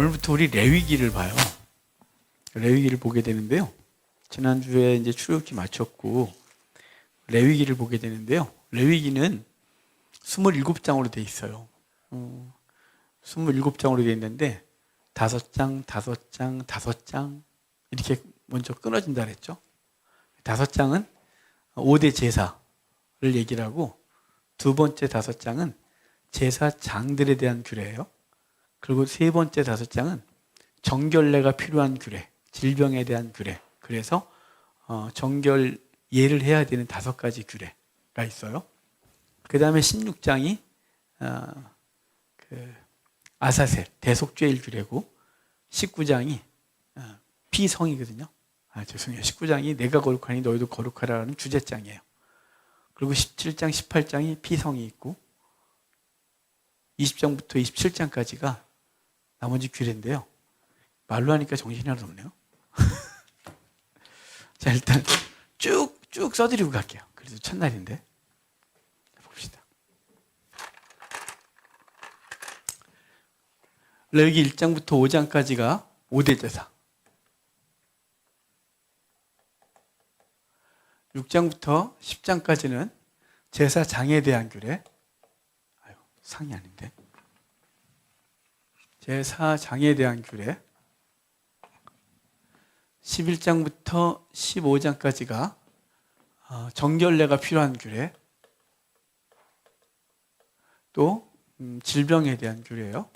오늘부터 우리 레위기를 봐요. 레위기를 보게 되는데요. 지난주에 이제 출애굽기 마쳤고 레위기를 보게 되는데요. 레위기는 27장으로 돼 있어요. 27장으로 돼 있는데 5장, 5장, 5장 이렇게 먼저 끊어진다 그랬죠. 5장은 5대 제사를 얘기를 하고 두 번째 5장은 제사장들에 대한 규례예요. 그리고 세 번째 5장은 정결례가 필요한 규례, 질병에 대한 규례. 그래서 정결 예를 해야 되는 5가지 규례가 있어요. 그 다음에 16장이 아사셀, 대속죄일 규례고 19장이 피성이거든요. 죄송해요. 19장이 내가 거룩하니 너희도 거룩하라는 주제장이에요. 그리고 17장, 18장이 피성이 있고 20장부터 27장까지가 나머지 규례인데요. 말로 하니까 정신이 하나도 없네요. 자, 일단 쭉 써드리고 갈게요. 그래도 첫날인데. 봅시다. 레위기 1장부터 5장까지가 5대 제사. 6장부터 10장까지는 제사장에 대한 규례. 아유, 상이 아닌데. 제사장에 대한 규례. 11장부터 15장까지가 정결례가 필요한 규례. 또 질병에 대한 규례예요.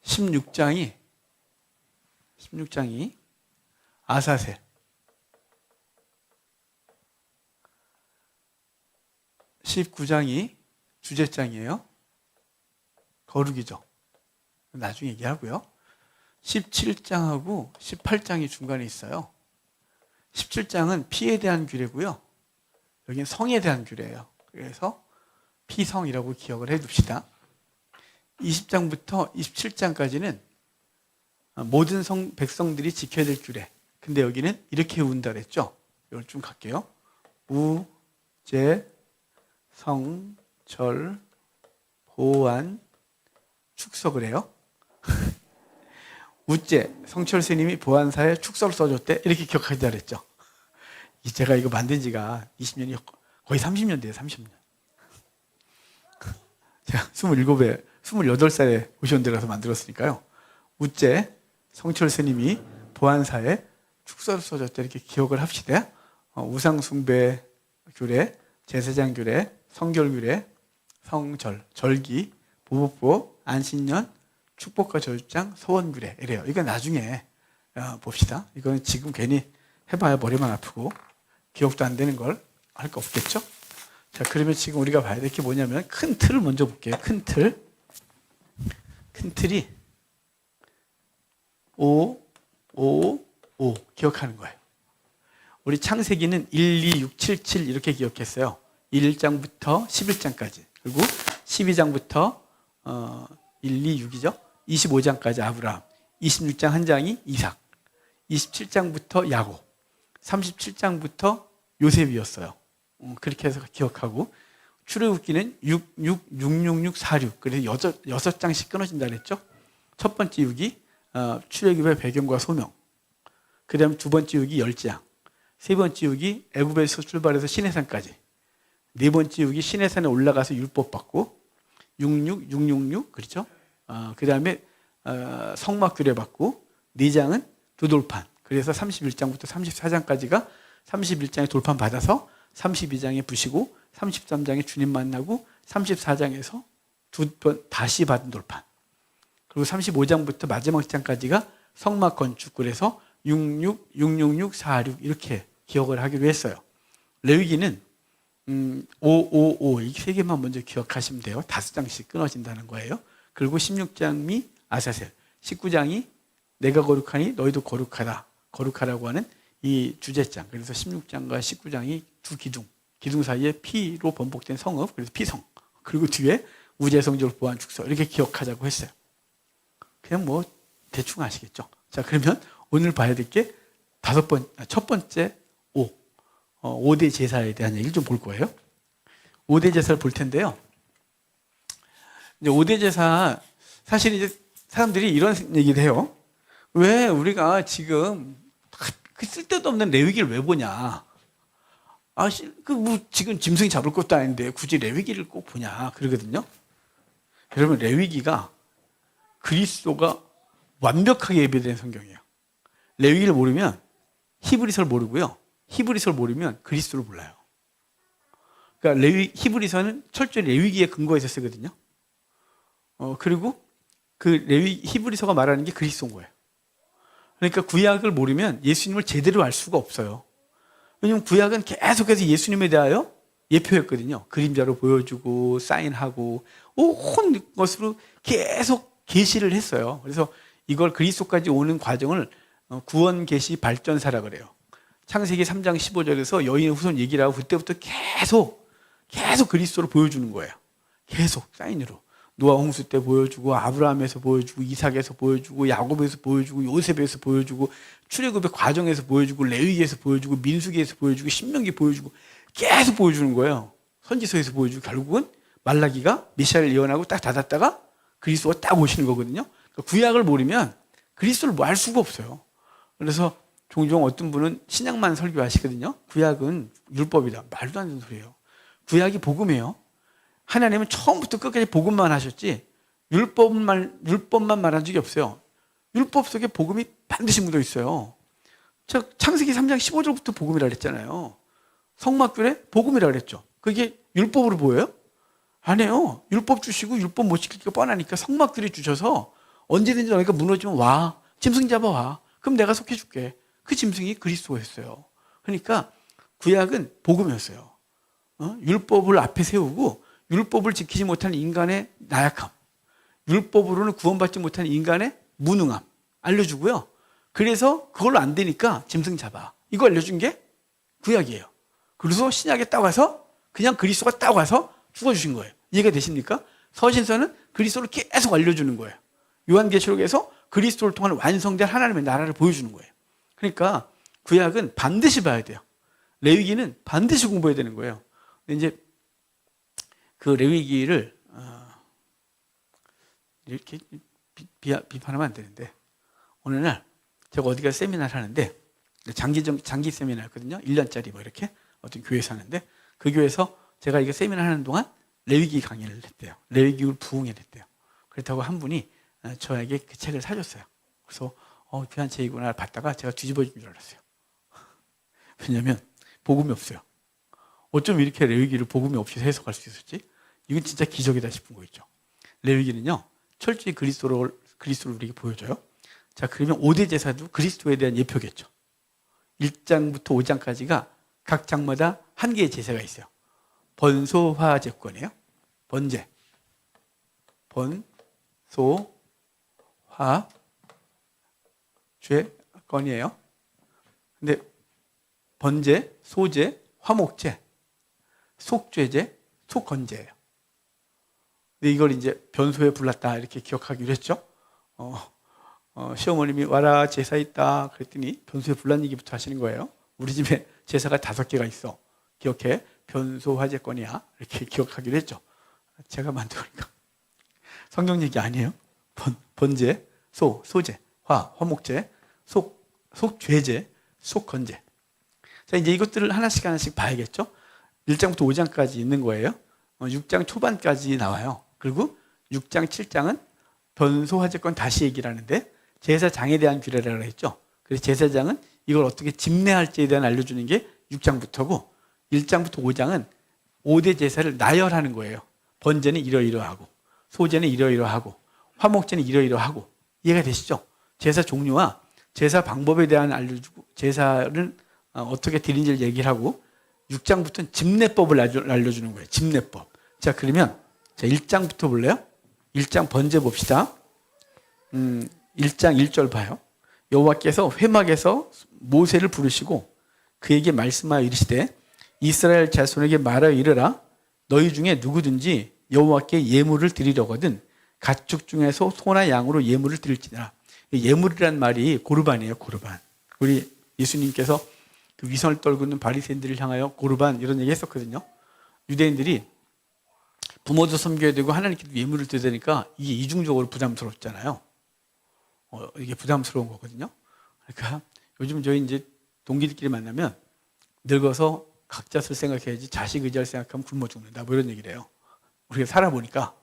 16장이 아사셀. 19장이 주제장이에요. 거룩이죠. 나중에 얘기하고요. 17장하고 18장이 중간에 있어요. 17장은 피에 대한 규례고요. 여기는 성에 대한 규례예요. 그래서 피성이라고 기억을 해둡시다. 20장부터 27장까지는 모든 백성들이 지켜야 될 규례. 근데 여기는 이렇게 외운다 그랬죠. 이걸 좀 갈게요. 우, 제, 성, 절, 보안, 축석을 해요. 우째, 성철 스님이 보안사에 축서를 써줬대. 이렇게 기억하자 그랬죠. 제가 이거 만든 지가 20년이 거의 30년 돼요. 30년. 제가 28살에 오시원대 가서 만들었으니까요. 우째, 성철 스님이 보안사에 축서를 써줬대. 이렇게 기억을 합시다. 우상숭배 규례, 제사장 규례, 성결 규례, 성절, 절기, 보복법, 안신년, 축복과 저주장, 소원 규례 이래요. 이거 나중에 봅시다. 이거는 지금 괜히 해봐야 머리만 아프고 기억도 안 되는 걸 할 거 없겠죠? 자, 그러면 지금 우리가 봐야 될 게 뭐냐면 큰 틀을 먼저 볼게요. 큰 틀이 5, 5, 5 기억하는 거예요. 우리 창세기는 1, 2, 6, 7, 7 이렇게 기억했어요. 1장부터 11장까지. 그리고 12장부터 1, 2, 6이죠. 25장까지 아브라함. 26장 한 장이 이삭. 27장부터 야곱. 37장부터 요셉이었어요. 그렇게 해서 기억하고 출애굽기는 6, 6, 6, 6, 6, 4, 6. 그래서 6장씩 끊어진다 그랬죠. 첫 번째 6이 출애굽의 배경과 소명. 그 다음 두 번째 6이 열장. 세 번째 6이 애굽에서 출발해서 시내산까지. 네 번째 6이 시내산에 올라가서 율법 받고 66, 666 그렇죠? 그 다음에 성막 규례 받고 4장은 두 돌판. 그래서 31장부터 34장까지가 31장에 돌판 받아서 32장에 부시고 33장에 주님 만나고 34장에서 두 번 다시 받은 돌판. 그리고 35장부터 마지막 장까지가 성막 건축. 그래서 66, 666, 46 이렇게 기억을 하기로 했어요. 레위기는 555 이 세 개만 먼저 기억하시면 돼요. 5장씩 끊어진다는 거예요. 그리고 16장이 아사셀, 19장이 내가 거룩하니 너희도 거룩하라고 하는 이 주제장. 그래서 16장과 19장이 두 기둥 사이에 피로 번복된 성읍, 그래서 피성. 그리고 뒤에 우제성절 보안 축서 이렇게 기억하자고 했어요. 그냥 뭐 대충 아시겠죠. 자, 그러면 오늘 봐야 될 게 첫 번째 5대 제사에 대한 얘기를 좀 볼 거예요. 5대 제사를 볼 텐데요. 이제 5대 제사 사실 이제 사람들이 이런 얘기를 해요. 왜 우리가 지금 그 쓸데도 없는 레위기를 왜 보냐? 뭐 지금 짐승이 잡을 것도 아닌데 굳이 레위기를 꼭 보냐? 그러거든요. 여러분, 레위기가 그리스도가 완벽하게 예배된 성경이에요. 레위기를 모르면 히브리서를 모르고요. 히브리서를 모르면 그리스도를 몰라요. 그러니까 히브리서는 철저히 레위기에 근거해서 쓰거든요. 그리고 그 히브리서가 말하는 게 그리스도인 거예요. 그러니까 구약을 모르면 예수님을 제대로 알 수가 없어요. 왜냐하면 구약은 계속해서 예수님에 대하여 예표했거든요. 그림자로 보여주고 사인하고 온 것으로 계속 계시를 했어요. 그래서 이걸 그리스도까지 오는 과정을 구원 계시 발전사라 그래요. 창세기 3장 15절에서 여인의 후손 얘기를 하고 그때부터 계속 그리스도를 보여주는 거예요. 계속 사인으로. 노아 홍수 때 보여주고, 아브라함에서 보여주고, 이삭에서 보여주고, 야곱에서 보여주고, 요셉에서 보여주고, 출애굽의 과정에서 보여주고, 레위기에서 보여주고, 민수기에서 보여주고, 신명기 보여주고, 계속 보여주는 거예요. 선지서에서 보여주고, 결국은 말라기가 메시아를 예언하고 딱 닫았다가 그리스도가 딱 오시는 거거든요. 그러니까 구약을 모르면 그리스도를 뭐 알 수가 없어요. 그래서 종종 어떤 분은 신약만 설교하시거든요. 구약은 율법이다. 말도 안 되는 소리예요. 구약이 복음이에요. 하나님은 처음부터 끝까지 복음만 하셨지 율법만 말한 적이 없어요. 율법 속에 복음이 반드시 묻어 있어요. 창세기 3장 15절부터 복음이라 그랬잖아요. 성막교회 복음이라 그랬죠. 그게 율법으로 보여요? 아니에요. 율법 주시고 율법 못 지키기가 뻔하니까 성막교회 주셔서 언제든지 너희가 무너지면 와. 짐승 잡아와. 그럼 내가 속해줄게. 그 짐승이 그리스도였어요. 그러니까 구약은 복음이었어요. 율법을 앞에 세우고 율법을 지키지 못하는 인간의 나약함, 율법으로는 구원받지 못하는 인간의 무능함 알려주고요. 그래서 그걸로 안 되니까 짐승 잡아. 이거 알려준 게 구약이에요. 그래서 신약에 딱 와서 그냥 그리스도가 딱 와서 죽어주신 거예요. 이해가 되십니까? 서신서는 그리스도를 계속 알려주는 거예요. 요한계시록에서 그리스도를 통한 완성된 하나님의 나라를 보여주는 거예요. 그러니까 구약은 반드시 봐야 돼요. 레위기는 반드시 공부해야 되는 거예요. 근데 이제 그 레위기를 이렇게 비판하면 안 되는데, 어느 날 제가 어디 가서 세미나를 하는데 장기 세미나였거든요. 1년짜리 뭐 이렇게 어떤 교회에서 하는데, 그 교회에서 제가 이거 세미나 하는 동안 레위기 강의를 했대요. 레위기를 부흥회를 했대요. 그렇다고 한 분이 저에게 그 책을 사줬어요. 그래서 귀한 책이구나 봤다가 제가 뒤집어진 줄 알았어요. 왜냐하면 복음이 없어요. 어쩜 이렇게 레위기를 복음이 없이 해석할 수 있었지? 이건 진짜 기적이다 싶은 거 있죠. 레위기는요, 철저히 그리스도를 우리에게 보여줘요. 자, 그러면 5대 제사도 그리스도에 대한 예표겠죠. 1장부터 5장까지가 각 장마다 한 개의 제사가 있어요. 번소화제권이에요. 번제. 번소화제권이에요. 근데 번제, 소제, 화목제, 속죄제, 속건제예요. 근데 이걸 이제 변소에 불났다 이렇게 기억하기로 했죠. 시어머님이 와라 제사 있다 그랬더니 변소에 불난 얘기부터 하시는 거예요. 우리 집에 제사가 5개가 있어. 기억해. 변소 화제권이야. 이렇게 기억하기로 했죠. 제가 만드니까 성경 얘기 아니에요. 번제, 소제, 화목제, 속죄제, 속건제. 자, 이제 이것들을 하나씩 봐야겠죠. 1장부터 5장까지 있는 거예요. 6장 초반까지 나와요. 그리고 6장, 7장은 변소화제권 다시 얘기를 하는데, 제사장에 대한 규례라고 했죠. 그래서 제사장은 이걸 어떻게 집례할지에 대한 알려주는 게 6장부터고, 1장부터 5장은 5대 제사를 나열하는 거예요. 번제는 이러이러하고, 소제는 이러이러하고, 화목제는 이러이러하고. 이해가 되시죠? 제사 종류와 제사 방법에 대한 알려주고, 제사는 어떻게 드리는지를 얘기를 하고, 6장부터는 집례법을 알려주는 거예요. 집례법. 자, 그러면 1장부터 볼래요? 1장 번제 봅시다. 1장 1절 봐요. 여호와께서 회막에서 모세를 부르시고 그에게 말씀하여 이르시되, 이스라엘 자손에게 말하여 이르라. 너희 중에 누구든지 여호와께 예물을 드리려거든 가축 중에서 소나 양으로 예물을 드릴지니라. 예물이란 말이 고르반이에요. 고르반. 우리 예수님께서 그 위선을 떨고 있는 바리새인들을 향하여 고르반 이런 얘기 했었거든요. 유대인들이 부모도 섬겨야 되고 하나님께도 예물을 드려야 되니까 이게 이중적으로 부담스럽잖아요. 이게 부담스러운 거거든요. 그러니까 요즘 저희 이제 동기들끼리 만나면 늙어서 각자 쓸 생각해야지 자식 의지할 생각하면 굶어 죽는다 뭐 이런 얘기를 해요. 우리가 살아보니까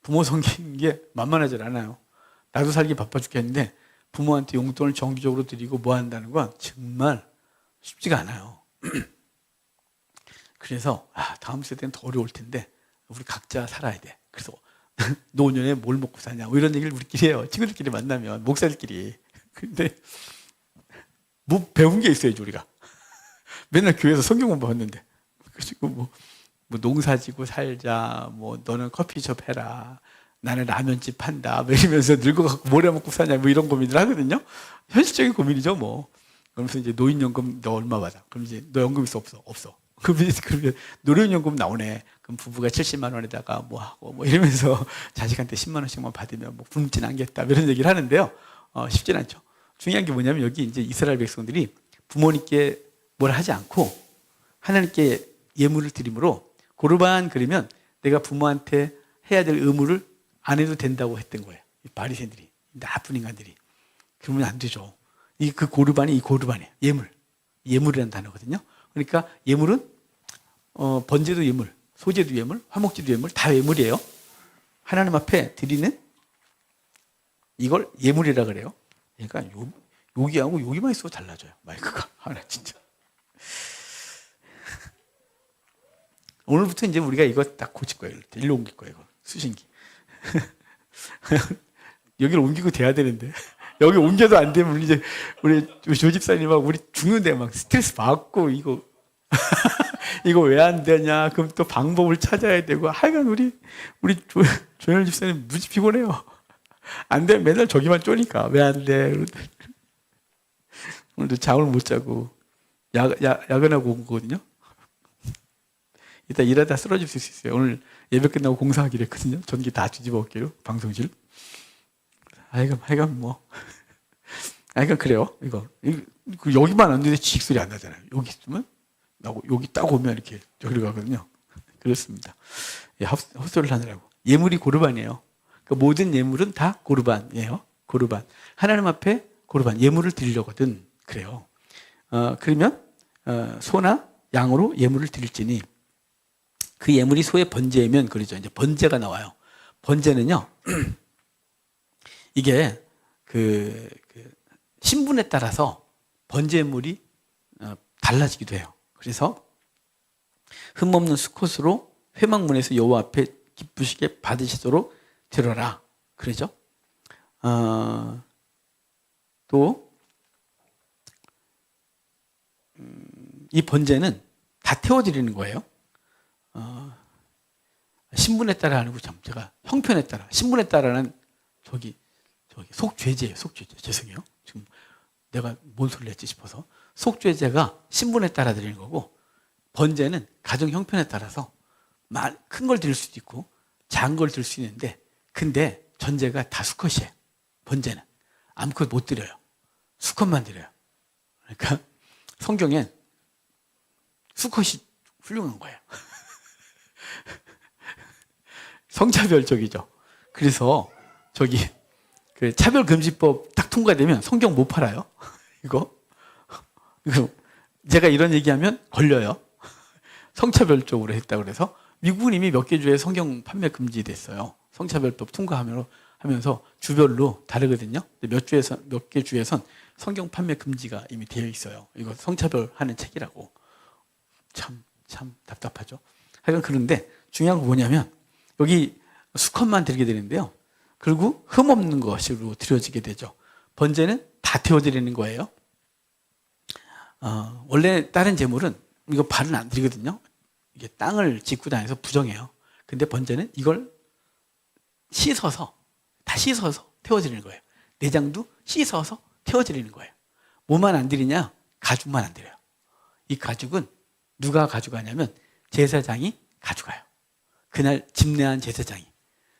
부모 섬기는 게 만만하지 않아요. 나도 살기 바빠 죽겠는데 부모한테 용돈을 정기적으로 드리고 뭐 한다는 건 정말 쉽지가 않아요. 그래서 다음 세대는 더 어려울 텐데 우리 각자 살아야 돼. 그래서 노년에 뭘 먹고 사냐 뭐 이런 얘기를 우리끼리 해요. 친구들끼리 만나면 목사들끼리. 근데 뭐 배운 게 있어야지 우리가. 맨날 교회에서 성경 공부했는데 그리고 뭐 농사지고 살자, 뭐 너는 커피숍 해라, 나는 라면집 한다, 뭐 이러면서 늙어갖고 뭘 해먹고 사냐, 뭐 이런 고민을 하거든요. 현실적인 고민이죠, 뭐. 그러면서 이제 노인연금 너 얼마 받아? 그럼 이제 너 연금 있어, 없어? 없어. 그러면 노령연금 나오네. 그럼 부부가 70만 원에다가 뭐 하고 뭐 이러면서 자식한테 10만 원씩만 받으면 뭐 굶진 않겠다, 이런 얘기를 하는데요. 쉽진 않죠. 중요한 게 뭐냐면 여기 이제 이스라엘 백성들이 부모님께 뭘 하지 않고 하나님께 예물을 드림으로 고르반 그리면 내가 부모한테 해야 될 의무를 안 해도 된다고 했던 거예요. 이 바리새인들이, 나쁜 인간들이. 그러면 안 되죠. 그 고르반이 이 고르반이에요. 예물이라는 단어거든요. 그러니까 예물은 번제도 예물, 소제도 예물, 화목제도 예물, 다 예물이에요. 하나님 앞에 드리는 이걸 예물이라 그래요. 그러니까 여기하고 여기만 있어도 달라져요. 마이크가 하나 진짜. 오늘부터 이제 우리가 이거 딱 고칠 거예요. 일로 옮길 거예요. 이거. 수신기. 여기를 옮기고 돼야 되는데 여기 옮겨도 안 되면 이제 우리 조 집사님하고 우리 죽는데 막 스트레스 받고 이거 이거 왜 안 되냐? 그럼 또 방법을 찾아야 되고 하여간 우리 조현일 집사님 무지 피곤해요. 안 돼. 맨날 저기만 쪼니까 왜 안 돼? 오늘도 잠을 못 자고 야근하고 온 거거든요. 이따 일하다 쓰러질 수 있어요. 오늘 예배 끝나고 공사하기로 했거든요. 전기 다 뒤집어 올게요. 방송실. 하여간 뭐. 하여간 그래요. 이거. 여기만 왔는데 지식소리 안 나잖아요. 여기 있으면 나고 여기 딱 오면 이렇게 저기로 가거든요. 그렇습니다. 헛소리를 하느라고. 예물이 고르반이에요. 그러니까 모든 예물은 다 고르반이에요. 고르반. 하나님 앞에 고르반. 예물을 드리려거든. 그래요. 그러면 소나 양으로 예물을 드릴지니 그 예물이 소의 번제이면 그러죠. 이제 번제가 나와요. 번제는요, 이게 신분에 따라서 번제물이 달라지기도 해요. 그래서 흠없는 수컷으로 회막문에서 여호와 앞에 기쁘시게 받으시도록 드려라. 그러죠. 또 이 번제는 다 태워드리는 거예요. 신분에 따라 아니고 제가 형편에 따라. 신분에 따라는 저기 속죄제예요. 속죄제. 죄송해요. 지금 내가 뭔 소리를 했지 싶어서. 속죄제가 신분에 따라 드리는 거고 번제는 가정 형편에 따라서 큰 걸 드릴 수도 있고 작은 걸 드릴 수 있는데 근데 전제가 다 수컷이에요. 번제는. 아무것도 못 드려요. 수컷만 드려요. 그러니까 성경엔 수컷이 훌륭한 거예요. 성차별적이죠. 그래서 차별금지법 딱 통과되면 성경 못 팔아요. 이거 제가 이런 얘기하면 걸려요. 성차별적으로 했다고 그래서 미국은 이미 몇 개 주에 성경 판매 금지됐어요. 성차별법 통과하면서 주별로 다르거든요. 몇 개 주에선 성경 판매 금지가 이미 되어 있어요. 이거 성차별하는 책이라고. 참 답답하죠. 하여간 그런데 중요한 건 뭐냐면 여기 수컷만 드리게 되는데요. 그리고 흠없는 것으로 드려지게 되죠. 번제는 다 태워드리는 거예요. 원래 다른 제물은 이거 발은 안 드리거든요. 이게 땅을 짚고 다녀서 부정해요. 근데 번제는 이걸 다 씻어서 태워드리는 거예요. 내장도 씻어서 태워드리는 거예요. 뭐만 안 드리냐? 가죽만 안 드려요. 이 가죽은 누가 가져가냐면 제사장이 가져가요. 그날 집례한 제사장이.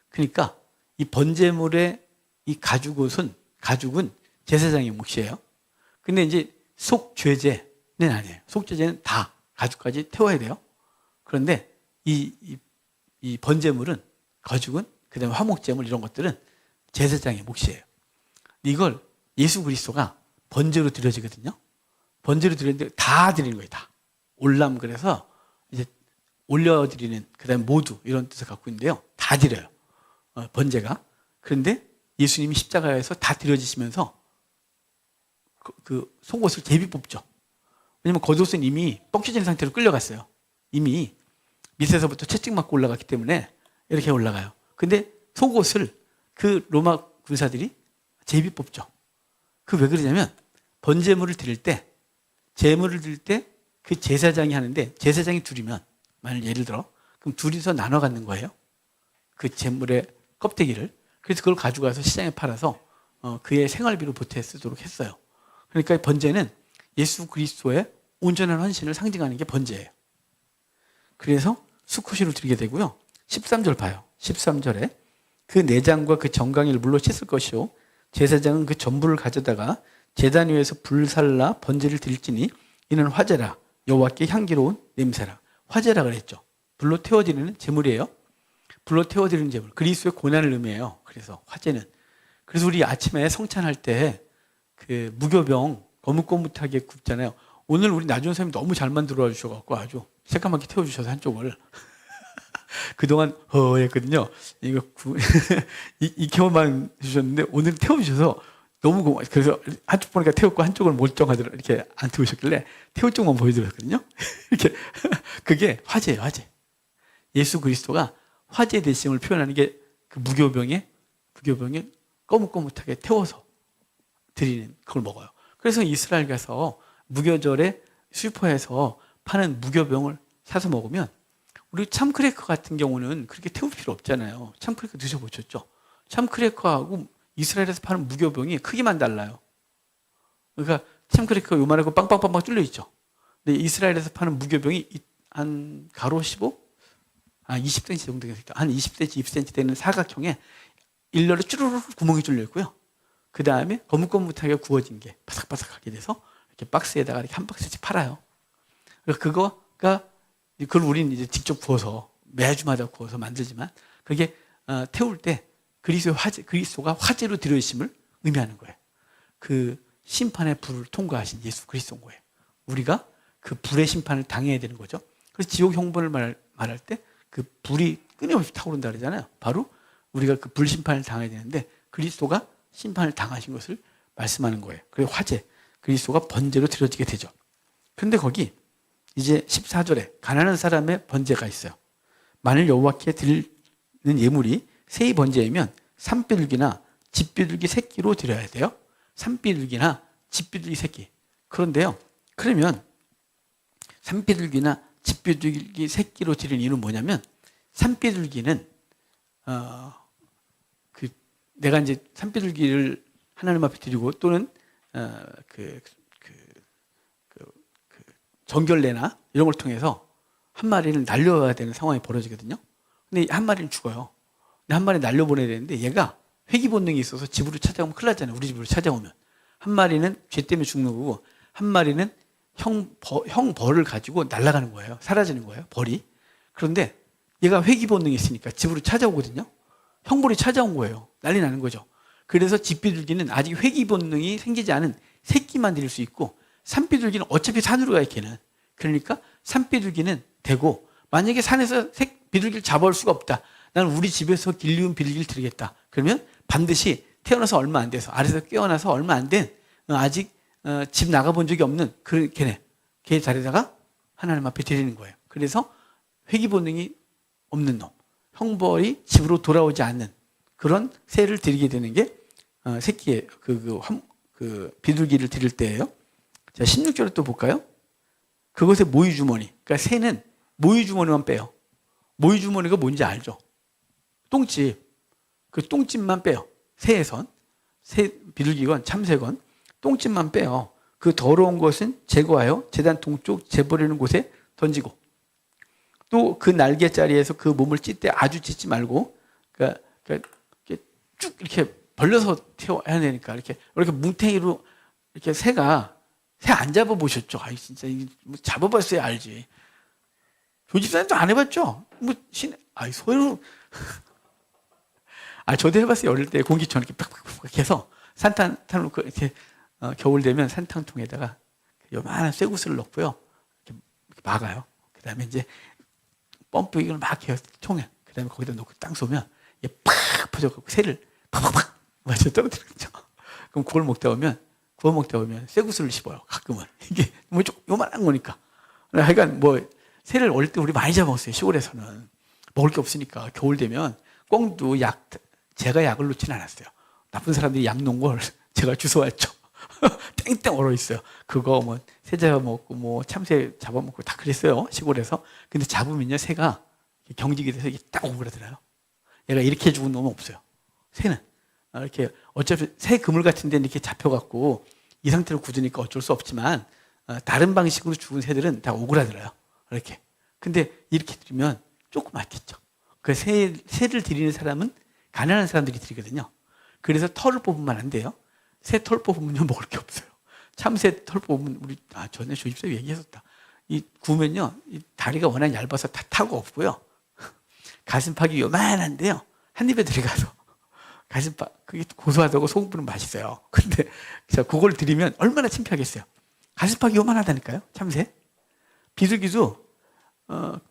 그러니까 이 번제물의 이 가죽은 제사장의 몫이에요. 근데 이제 속죄제는 아니에요. 속죄제는 다 가죽까지 태워야 돼요. 그런데 이 이 번제물은, 거죽은, 그다음에 화목제물 이런 것들은 제사장의 몫이에요. 이걸 예수 그리스도가 번제로 드려지거든요. 번제로 드리는데 다 드리는 거예요. 다. 올람 그래서 이제 올려드리는, 그다음에 모두 이런 뜻을 갖고 있는데요. 다 드려요. 번제가. 그런데 예수님이 십자가에서 다 드려지시면서 그 속옷을 제비 뽑죠. 왜냐면 겉옷은 이미 뻥쳐진 상태로 끌려갔어요. 이미 밑에서부터 채찍 맞고 올라갔기 때문에 이렇게 올라가요. 근데 속옷을 그 로마 군사들이 제비 뽑죠. 그 왜 그러냐면 번제물을 드릴 때, 제물을 드릴 때 그 제사장이 하는데, 제사장이 둘이면, 만약 예를 들어 그럼 둘이서 나눠 갖는 거예요. 그 제물의 껍데기를. 그래서 그걸 가져가서 시장에 팔아서 그의 생활비로 보태 쓰도록 했어요. 그러니까 번제는 예수 그리스도의 온전한 헌신을 상징하는 게 번제예요. 그래서 수코시로 드리게 되고요. 13절 봐요. 13절에 그 내장과 그 정강이를 물로 씻을 것이요 제사장은 그 전부를 가져다가 제단 위에서 불살라 번제를 드릴지니 이는 화제라, 여호와께 향기로운 냄새라. 화제라 그랬죠. 불로 태워드리는 제물이에요. 불로 태워드리는 제물, 그리스도의 고난을 의미해요. 그래서 화제는. 그래서 우리 아침에 성찬할 때 그 무교병 거뭇거뭇하게 굽잖아요. 오늘 우리 나준 선생님 너무 잘 만들어 주셔갖고 아주 새까맣게 태워주셔서 한쪽을 그동안 했거든요. 이거 익혀만 주셨는데 오늘 태워주셔서 너무 고마워요. 그래서 한쪽 보니까 태웠고 한쪽을 멀쩡하더라. 이렇게 안 태우셨길래 태울 쪽만 보여드렸거든요. 이렇게 그게 화제예요, 화제. 예수 그리스도가 화제 대심을 표현하는 게 그 무교병에 거뭇거뭇하게 태워서 드리는 그걸 먹어요. 그래서 이스라엘 가서 무교절에 슈퍼에서 파는 무교병을 사서 먹으면, 우리 참크래커 같은 경우는 그렇게 태울 필요 없잖아요. 참크래커 드셔보셨죠? 참크래커하고 이스라엘에서 파는 무교병이 크기만 달라요. 그러니까 참크래커 요만하고 빵빵빵빵 뚫려 있죠. 근데 이스라엘에서 파는 무교병이 한 가로 15? 20cm 정도 되겠다. 한 20cm, 20cm 되는 사각형에 일렬로 쭈루룩 구멍이 뚫려 있고요. 그 다음에 거뭇거뭇하게 구워진 게 바삭바삭하게 돼서 이렇게 박스에다가 이렇게 한 박스씩 팔아요. 그거가, 그걸 우리는 이제 직접 구워서 매주마다 구워서 만들지만, 그게 태울 때 그리스도가 화제로 드려지심을 의미하는 거예요. 그 심판의 불을 통과하신 예수 그리스도인 거예요. 우리가 그 불의 심판을 당해야 되는 거죠. 그래서 지옥 형벌을 말할 때 그 불이 끊임없이 타오른다 그러잖아요. 바로 우리가 그 불 심판을 당해야 되는데 그리스도가 심판을 당하신 것을 말씀하는 거예요. 그래서 화제, 그리스도가 번제로 드려지게 되죠. 그런데 거기 이제 14절에 가난한 사람의 번제가 있어요. 만일 여호와께 드리는 예물이 새의 번제이면 산비둘기나 집비둘기 새끼로 드려야 돼요. 산비둘기나 집비둘기 새끼. 그런데요, 그러면 산비둘기나 집비둘기 새끼로 드리는 이유는 뭐냐면, 산비둘기는 내가 이제 산비둘기를 하나님 앞에 드리고, 또는 정결례나 이런 걸 통해서 한 마리를 날려야 되는 상황이 벌어지거든요. 근데 한 마리는 죽어요. 근데 한 마리 날려보내야 되는데 얘가 회귀 본능이 있어서 집으로 찾아오면 큰일 났잖아요. 우리 집으로 찾아오면. 한 마리는 죄 때문에 죽는 거고, 한 마리는 형 벌을 가지고 날아가는 거예요. 사라지는 거예요, 벌이. 그런데 얘가 회귀 본능이 있으니까 집으로 찾아오거든요. 형벌이 찾아온 거예요. 난리 나는 거죠. 그래서 집비둘기는 아직 회귀 본능이 생기지 않은 새끼만 드릴 수 있고, 산비둘기는 어차피 산으로 가요, 걔는. 그러니까 산비둘기는 되고, 만약에 산에서 비둘기를 잡아올 수가 없다. 나는 우리 집에서 길리운 비둘기를 드리겠다. 그러면 반드시 태어나서 얼마 안 돼서, 아래서 깨어나서 얼마 안 된, 아직 집 나가본 적이 없는 걔 자리에다가 하나님 앞에 드리는 거예요. 그래서 회귀 본능이 없는 놈, 형벌이 집으로 돌아오지 않는 그런 새를 드리게 되는 게 새끼의 비둘기를 드릴 때예요. 자, 16절을 또 볼까요? 그것의 모이주머니. 그러니까 새는 모이주머니만 빼요. 모이주머니가 뭔지 알죠? 똥집. 그 똥집만 빼요. 새에선. 새 비둘기건 참새건 똥집만 빼요. 그 더러운 것은 제거하여 제단 동쪽 재버리는 곳에 던지고, 또 그 날개자리에서 그 몸을 찢되 아주 찢지 말고, 그러니까 쭉 이렇게 벌려서 태워야 되니까 이렇게 뭉탱이로 이렇게 새 안 잡아보셨죠? 아이 진짜 잡아봤어야 알지. 조집사님도 안 해봤죠? 소로. 저도 해봤어요. 어릴 때 공기총 이렇게 팍팍팍 해서 산탄으로 이렇게 겨울 되면 산탄통에다가 요만한 쇠구슬을 넣고요. 이렇게 막아요. 그 다음에 이제 펌프 이걸 막 해요. 총에. 그 다음에 거기다 놓고 땅 쏘면 이게 팍 퍼져갖고 새를 팍팍팍 맞아 떨어뜨리죠. 그럼 그걸 먹다 보면 쇠구슬을 씹어요. 가끔은. 이게 뭐 요만한 거니까. 하여간 새를 어릴 때 우리 많이 잡아먹었어요. 시골에서는. 먹을 게 없으니까 겨울 되면 꽁도 제가 약을 놓지는 않았어요. 나쁜 사람들이 약 놓은 걸 제가 주워왔죠. 땡땡 얼어 있어요. 그거 새 잡아먹고 참새 잡아먹고 다 그랬어요. 시골에서. 근데 잡으면요 새가 경직이 돼서 이게 딱 오그라들어요. 얘가 이렇게 죽은 놈은 없어요. 새는 이렇게 어차피 새 그물 같은 데는 이렇게 잡혀갖고 이 상태로 굳으니까 어쩔 수 없지만 다른 방식으로 죽은 새들은 다 오그라들어요. 이렇게. 근데 이렇게 들이면 조금 맞겠죠. 그 새를 들이는 사람은 가난한 사람들이 들이거든요. 그래서 털을 뽑으면 안 돼요. 새 털 뽑으면 먹을 게 없어요. 참새 털 뽑으면 전에 조집사에 얘기했었다. 구우면요, 이 다리가 워낙 얇아서 다 타고 없고요. 가슴팍이 요만한데요. 한 입에 들어가서 가슴팍 그게 고소하다고 소금뿌는 맛있어요. 근데 그걸 들이면 얼마나 창피하겠어요. 가슴팍이 요만하다니까요. 참새. 비둘기도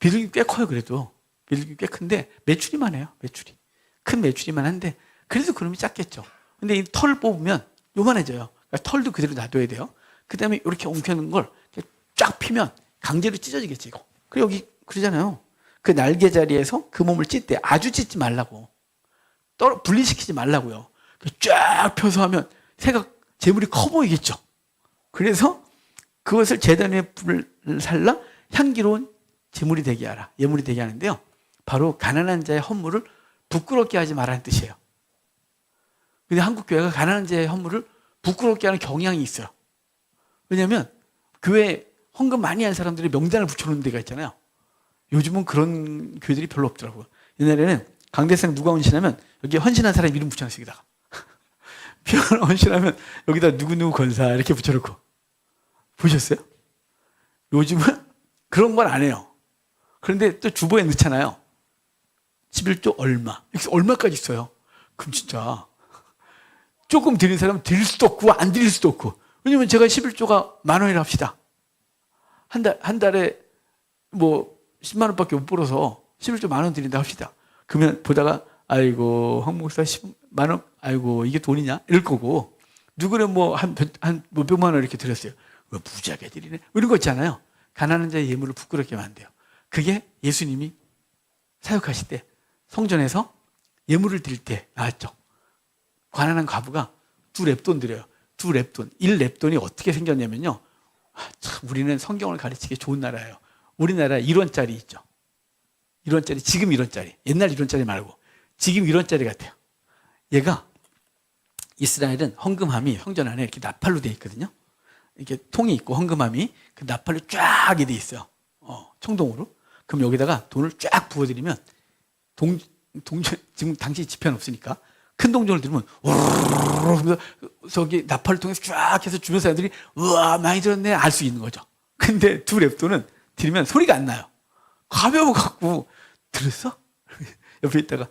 비둘기 꽤 커요. 그래도 비둘기 꽤 큰데 메추리만 해요. 메추리. 큰 메추리만 한데 그래도 그놈이 작겠죠. 근데 이 털을 뽑으면 요만해져요. 그러니까 털도 그대로 놔둬야 돼요. 그 다음에 이렇게 엉켜놓은 걸 쫙 피면 강제로 찢어지겠지, 이거. 그리고 여기 그러잖아요. 그 날개 자리에서 그 몸을 찢대. 아주 찢지 말라고. 분리시키지 말라고요. 쫙 펴서 하면 새가 재물이 커 보이겠죠. 그래서 그것을 제단 위에 불을 살라 향기로운 재물이 되게 하라. 예물이 되게 하는데요. 바로 가난한 자의 헌물을 부끄럽게 하지 말라는 뜻이에요. 근데 한국 교회가 가난한 자의 헌물을 부끄럽게 하는 경향이 있어요. 왜냐하면 교회에 헌금 많이 한 사람들이 명단을 붙여놓는 데가 있잖아요. 요즘은 그런 교회들이 별로 없더라고요. 옛날에는 강대상 누가 헌신하면 여기 헌신한 사람 이름 붙여놨어요. 여기다가. 피아노 헌신하면 여기다 누구누구 권사 이렇게 붙여놓고. 보셨어요? 요즘은 그런 건 안 해요. 그런데 또 주보에 넣잖아요. 11조 얼마. 여기서 얼마까지 써요. 그럼 진짜 조금 드린 사람은 드릴 수도 없고 안 드릴 수도 없고. 왜냐면 제가 11조가 10,000원이라 합시다. 한 달에 10만 원밖에 못 벌어서 11조 10,000원 드린다 합시다. 그러면 보다가 아이고 황 목사 10만 원 아이고 이게 돈이냐 이럴 거고 누구는 한 몇백만 원 이렇게 드렸어요. 왜 부자게 드리네 이런 거 있잖아요. 가난한 자의 예물을 부끄럽게 하면 안 돼요. 그게 예수님이 사역하실 때 성전에서 예물을 드릴 때 나왔죠. 가난한 과부가 2렙돈 드려요. 2렙돈. 1렙돈이 어떻게 생겼냐면요. 참 우리는 성경을 가르치기 좋은 나라예요. 우리나라에 1원짜리 있죠. 1원짜리, 지금 1원짜리. 옛날 1원짜리 말고 지금 1원짜리 같아요. 얘가 이스라엘은 헌금함이 성전 안에 이렇게 나팔로 되어 있거든요. 이렇게 통이 있고 헌금함이 그 나팔로 쫙 돼 있어요. 청동으로. 그럼 여기다가 돈을 쫙 부어드리면 지금 당시 지폐는 없으니까 큰 동전을 들으면 우르르르 저기 나팔을 통해서 쫙 해서 주변 사람들이 우와 많이 들었네 알 수 있는 거죠. 근데 2렙돈은 들으면 소리가 안 나요. 가벼워갖고 들었어? 옆에 있다가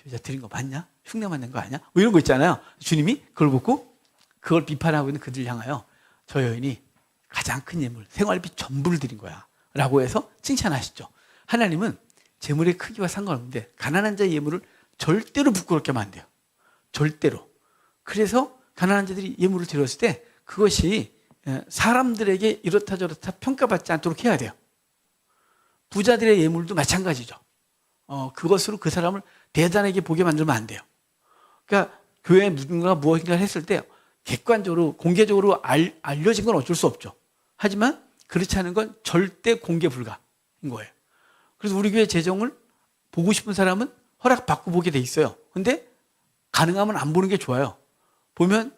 저 드린 거 맞냐? 흉내 맞는 거 아니야? 뭐 이런 거 있잖아요. 주님이 그걸 보고 그걸 비판하고 있는 그들 향하여 저 여인이 가장 큰 예물 생활비 전부를 드린 거야 라고 해서 칭찬하시죠. 하나님은 재물의 크기와 상관없는데 가난한 자의 예물을 절대로 부끄럽게 하면 안 돼요. 절대로. 그래서 가난한 자들이 예물을 드렸을 때 그것이 사람들에게 이렇다 저렇다 평가받지 않도록 해야 돼요. 부자들의 예물도 마찬가지죠. 그것으로 그 사람을 대단하게 보게 만들면 안 돼요. 그러니까 교회에 누군가 무엇인가 했을 때 객관적으로 공개적으로 알려진 건 어쩔 수 없죠. 하지만 그렇지 않은 건 절대 공개 불가인 거예요. 그래서 우리 교회 재정을 보고 싶은 사람은 허락받고 보게 돼 있어요. 근데 가능하면 안 보는 게 좋아요. 보면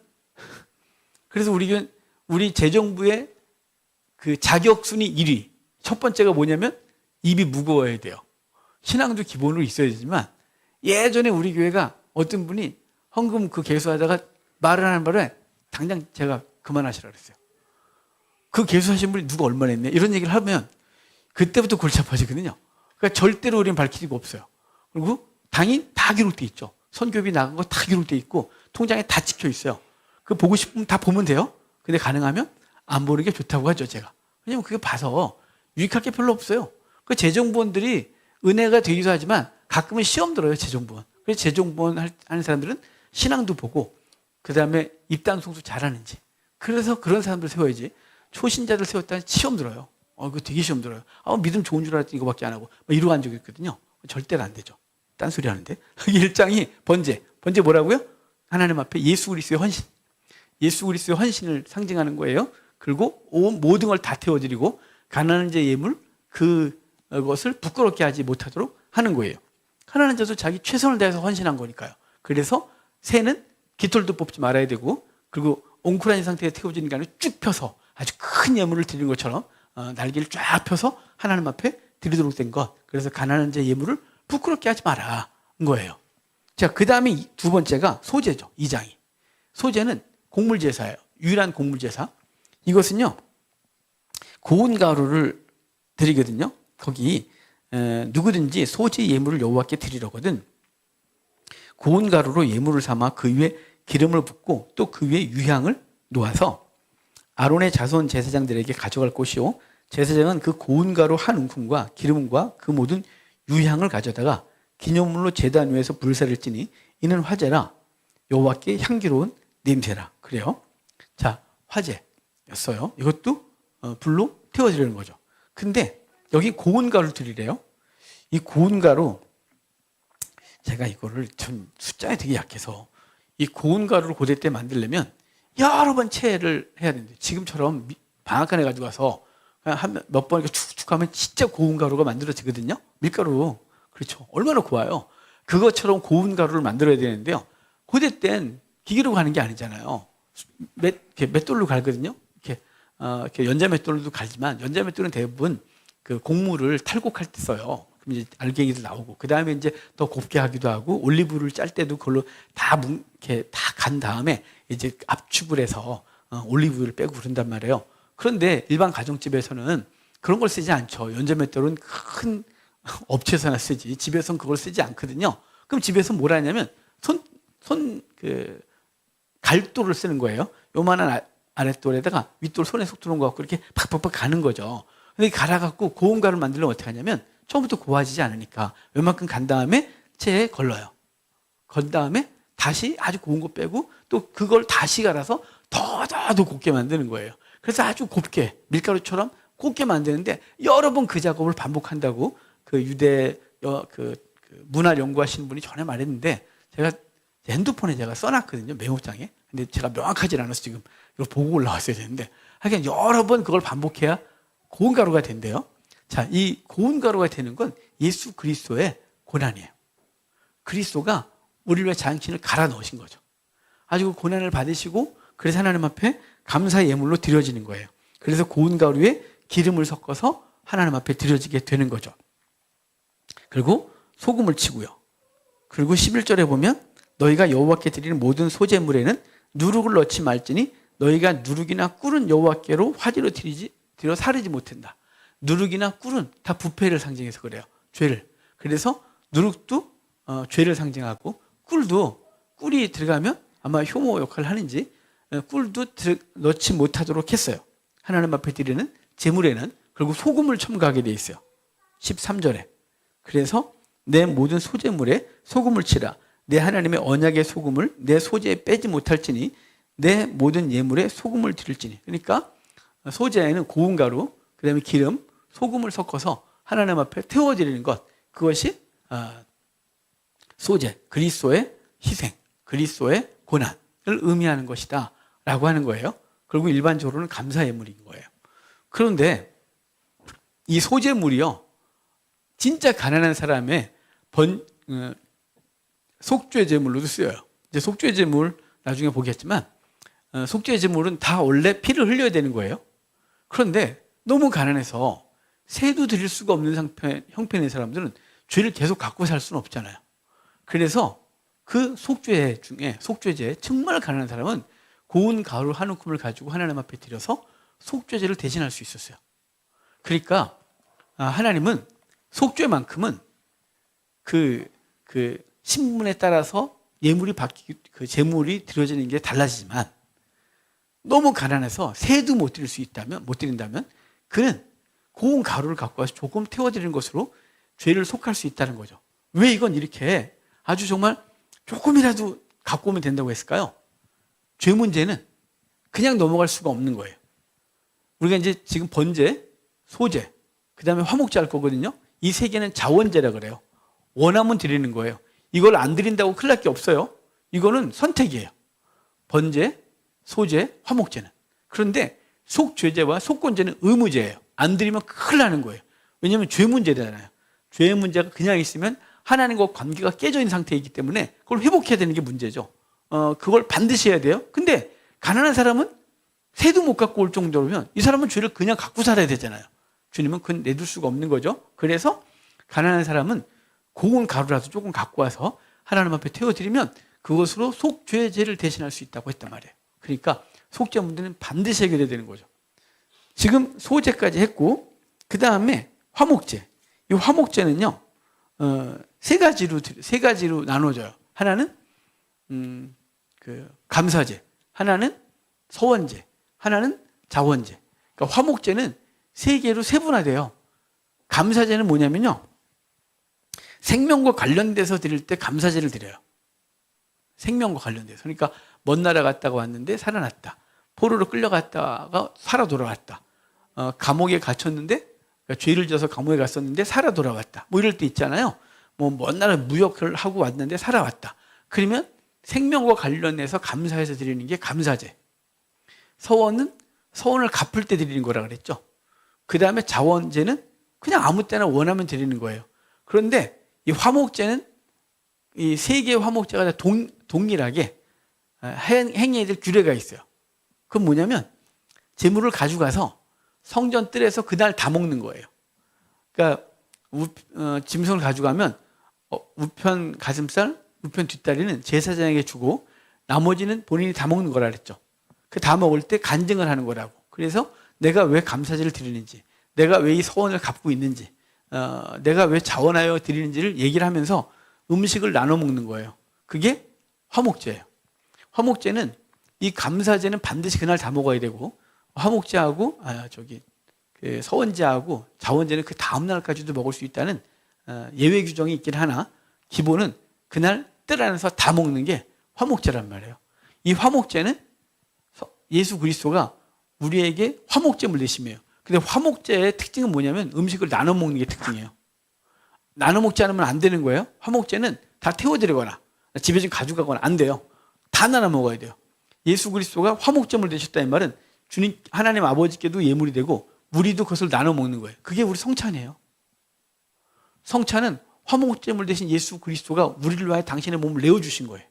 그래서 우리 재정부의 그 자격순위 1위 첫 번째가 뭐냐면 입이 무거워야 돼요. 신앙도 기본으로 있어야 되지만 예전에 우리 교회가 어떤 분이 헌금 그 개수하다가 말을 하는 바람에 당장 제가 그만하시라 그랬어요. 그 개수하신 분이 누가 얼마나 했네 이런 얘기를 하면 그때부터 골치 아파지거든요. 그러니까 절대로 우리는 밝힐 수가 없어요. 그리고 당이 다 기록돼 있죠. 선교비 나간 거 다 기록돼 있고 통장에 다 찍혀 있어요. 그 보고 싶으면 다 보면 돼요. 근데 가능하면 안 보는 게 좋다고 하죠, 제가. 왜냐면 그게 봐서 유익할 게 별로 없어요. 그 재정부원들이 은혜가 되기도 하지만 가끔은 시험 들어요, 재정부원. 그래서 재정부원 하는 사람들은 신앙도 보고 그다음에 입당송도 잘하는지. 그래서 그런 사람들 세워야지. 초신자들 세웠다는 시험 들어요. 그거 되게 시험 들어요. 믿음 좋은 줄 알았더니 이거밖에 안 하고 이러고 한 적이 있거든요. 절대로 안 되죠. 딴소리 하는데. 1장이 번제. 번제 뭐라고요? 하나님 앞에 예수 그리스도의 헌신. 예수 그리스도의 헌신을 상징하는 거예요. 그리고 온 모든 걸 다 태워드리고 가난한 자 예물 그것을 부끄럽게 하지 못하도록 하는 거예요. 가난한 자도 자기 최선을 다해서 헌신한 거니까요. 그래서 새는 깃털도 뽑지 말아야 되고 그리고 옹크라진 상태에 태워지는 게 아니라 쭉 펴서 아주 큰 예물을 드리는 것처럼 날개를 쫙 펴서 하나님 앞에 드리도록 된 것. 그래서 가난한 자 예물을 부끄럽게 하지 마라 거예요. 자, 그 다음에 두 번째가 소제죠. 2장이. 소제는 곡물제사예요. 유일한 곡물제사. 이것은요 고운 가루를 드리거든요. 거기 누구든지 소제 예물을 여호와께 드리려거든 고운 가루로 예물을 삼아 그 위에 기름을 붓고 또 그 위에 유향을 놓아서 아론의 자손 제사장들에게 가져갈 것이요 제사장은 그 고운 가루 한 움큼과 기름과 그 모든 유향을 가져다가 기념물로 제단 위에서 불사를 찌니 이는 화제라 여호와께 향기로운 냄새라. 그래요. 자, 화제였어요. 이것도 불로 태워지려는 거죠. 근데 여기 고운 가루를 드리래요. 이 고운 가루 제가 이거를 전 숫자에 되게 약해서 이 고운 가루를 고대 때 만들려면 여러 번 체를 해야 되는데 지금처럼 방앗간에 가지고 가서 몇 번 이렇게 축축 하면 진짜 고운 가루가 만들어지거든요. 밀가루. 그렇죠. 얼마나 고와요. 그것처럼 고운 가루를 만들어야 되는데요. 고대 땐 기계로 가는 게 아니잖아요. 맷돌로 갈거든요. 이렇게 연자 맷돌도 갈지만 연자 맷돌은 대부분 그 곡물을 탈곡할 때 써요. 그럼 이제 알갱이도 나오고 그 다음에 이제 더 곱게 하기도 하고 올리브를 짤 때도 그걸로 다 이렇게 다 간 다음에 이제 압축을 해서 올리브유를 빼고 그런단 말이에요. 그런데 일반 가정집에서는 그런 걸 쓰지 않죠. 연자 맷돌은 큰 업체에서나 쓰지 집에서는 그걸 쓰지 않거든요. 그럼 집에서 뭘 하냐면 갈돌을 쓰는 거예요. 요만한 아랫돌에다가 윗돌 손에 속 들어온 거 갖고 이렇게 팍팍팍 가는 거죠. 근데 갈아갖고 고운 가루를 만들려면 어떻게 하냐면 처음부터 고와지지 않으니까 웬만큼 간 다음에 체에 걸러요. 건 다음에 다시 아주 고운 거 빼고 또 그걸 다시 갈아서 더 곱게 만드는 거예요. 그래서 아주 곱게 밀가루처럼 곱게 만드는데 여러 번 그 작업을 반복한다고 그 유대 그 문화 연구하시는 분이 전에 말했는데 제가 핸드폰에 제가 써놨거든요. 메모장에. 근데 제가 명확하지 않아서 지금 이걸 보고 올라왔어야 되는데 하여간 여러 번 그걸 반복해야 고운 가루가 된대요. 자, 이 고운 가루가 되는 건 예수 그리스도의 고난이에요. 그리스도가 우리를 위해 자신을 갈아 넣으신 거죠. 아주 그 고난을 받으시고 그래서 하나님 앞에 감사 예물로 드려지는 거예요. 그래서 고운 가루에 기름을 섞어서 하나님 앞에 드려지게 되는 거죠. 그리고 소금을 치고요. 그리고 11절에 보면 너희가 여호와께 드리는 모든 소제물에는 누룩을 넣지 말지니 너희가 누룩이나 꿀은 여호와께로 화제로 드려 사르지 못한다. 누룩이나 꿀은 다 부패를 상징해서 그래요. 죄를. 그래서 누룩도 죄를 상징하고 꿀이 들어가면 아마 효모 역할을 하는지 꿀도 넣지 못하도록 했어요. 하나님 앞에 드리는 제물에는. 그리고 소금을 첨가하게 돼 있어요. 13절에. 그래서 내 모든 소제물에 소금을 치라. 내 하나님의 언약의 소금을 내 소제에 빼지 못할지니 내 모든 예물에 소금을 드릴지니. 그러니까 소제에는 고운 가루, 그 다음에 기름, 소금을 섞어서 하나님 앞에 태워드리는 것. 그것이 소제, 그리스도의 희생, 그리스도의 고난을 의미하는 것이다 라고 하는 거예요. 그리고 일반적으로는 감사 예물인 거예요. 그런데 이 소제물이요, 진짜 가난한 사람의 속죄 제물로도 쓰여요. 이제 속죄 제물 나중에 보겠지만 속죄 제물은 다 원래 피를 흘려야 되는 거예요. 그런데 너무 가난해서 새도 드릴 수가 없는 형편의 사람들은 죄를 계속 갖고 살 수는 없잖아요. 그래서 그 속죄 중에 속죄제 정말 가난한 사람은 고운 가루 한 움큼을 가지고 하나님 앞에 드려서 속죄제를 대신할 수 있었어요. 그러니까 하나님은 속죄만큼은 그 신분에 따라서 예물이 바뀌고 그 제물이 드려지는 게 달라지지만 너무 가난해서 세도 못 드린다면 그는 고운 가루를 갖고 와서 조금 태워드리는 것으로 죄를 속할 수 있다는 거죠. 왜 이건 이렇게 아주 정말 조금이라도 갖고 오면 된다고 했을까요? 죄 문제는 그냥 넘어갈 수가 없는 거예요. 우리가 이제 지금 번제, 소제, 그 다음에 화목제 할 거거든요. 이 세 개는 자원제라 그래요. 원하면 드리는 거예요. 이걸 안 드린다고 큰일 날 게 없어요. 이거는 선택이에요. 번제, 소제, 화목제는. 그런데 속죄제와 속건제는 의무제예요. 안 드리면 큰일 나는 거예요. 왜냐하면 죄 문제잖아요. 죄 문제가 그냥 있으면 하나님과 관계가 깨져 있는 상태이기 때문에 그걸 회복해야 되는 게 문제죠. 그걸 반드시 해야 돼요. 근데 가난한 사람은 새도 못 갖고 올 정도로면 이 사람은 죄를 그냥 갖고 살아야 되잖아요. 주님은 그건 내둘 수가 없는 거죠. 그래서 가난한 사람은 고운 가루라도 조금 갖고 와서 하나님 앞에 태워드리면 그것으로 속죄제를 대신할 수 있다고 했단 말이에요. 그러니까 속죄 문제는 반드시 해결해야 되는 거죠. 지금 소제까지 했고 그 다음에 화목제. 이 화목제는요 세 가지로 나눠져요. 하나는 감사제, 하나는 서원제, 하나는 자원제. 그러니까 화목제는 세 개로 세분화돼요. 감사제는 뭐냐면요, 생명과 관련돼서 드릴 때 감사제를 드려요. 생명과 관련돼서. 그러니까 먼 나라 갔다가 왔는데 살아났다. 포로로 끌려갔다가 살아 돌아왔다. 감옥에 갇혔는데 그러니까 죄를 져서 감옥에 갔었는데 살아 돌아왔다. 뭐 이럴 때 있잖아요. 뭐 먼 나라 무역을 하고 왔는데 살아왔다. 그러면 생명과 관련해서 감사해서 드리는 게 감사제. 서원은 서원을 갚을 때 드리는 거라 그랬죠. 그 다음에 자원제는 그냥 아무 때나 원하면 드리는 거예요. 그런데 이 화목제는 이 세 개의 화목제가 다 동일하게 행해야 될 규례가 있어요. 그건 뭐냐면 제물을 가져가서 성전 뜰에서 그날 다 먹는 거예요. 그러니까 짐승을 가져가면 우편 가슴살, 우편 뒷다리는 제사장에게 주고 나머지는 본인이 다 먹는 거라 그랬죠. 그 다 먹을 때 간증을 하는 거라고. 그래서 내가 왜 감사제를 드리는지, 내가 왜 이 서원을 갚고 있는지, 내가 왜 자원하여 드리는지를 얘기를 하면서 음식을 나눠 먹는 거예요. 그게 화목제예요. 화목제는 이 감사제는 반드시 그날 다 먹어야 되고 화목제하고 서원제하고 자원제는 그 다음 날까지도 먹을 수 있다는 예외 규정이 있긴 하나 기본은 그날 뜰 안에서 다 먹는 게 화목제란 말이에요. 이 화목제는 예수 그리스도가 우리에게 화목제물 대심이에요. 근데 화목제의 특징은 뭐냐면 음식을 나눠 먹는 게 특징이에요. 나눠 먹지 않으면 안 되는 거예요. 화목제는 다 태워드리거나 집에 좀 가져가거나 안 돼요. 다 나눠 먹어야 돼요. 예수 그리스도가 화목제물 되셨다는 말은 주님 하나님 아버지께도 예물이 되고 우리도 그것을 나눠 먹는 거예요. 그게 우리 성찬이에요. 성찬은 화목제물 대신 예수 그리스도가 우리를 위하여 당신의 몸을 내어주신 거예요.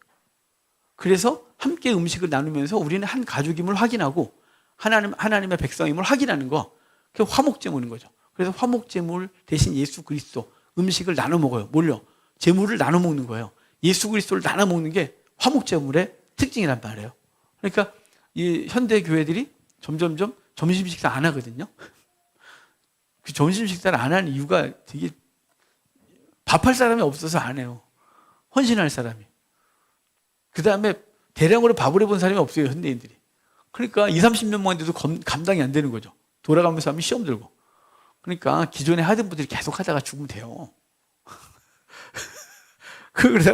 그래서 함께 음식을 나누면서 우리는 한 가족임을 확인하고 하나님의 백성임을 확인하는 거, 그게 화목제물인 거죠. 그래서 화목제물 대신 예수 그리스도 음식을 나눠 먹어요. 뭘요? 제물을 나눠 먹는 거예요. 예수 그리스도를 나눠 먹는 게 화목제물의 특징이란 말이에요. 그러니까 이 현대 교회들이 점점점 점심 식사 안 하거든요. 그 점심 식사를 안 하는 이유가 되게 밥할 사람이 없어서 안 해요. 헌신할 사람이. 그 다음에 대량으로 밥을 해본 사람이 없어요, 현대인들이. 그러니까 20, 30년만 돼도 감당이 안 되는 거죠. 돌아가면서 하면 시험 들고. 그러니까 기존에 하던 분들이 계속 하다가 죽으면 돼요. 그래서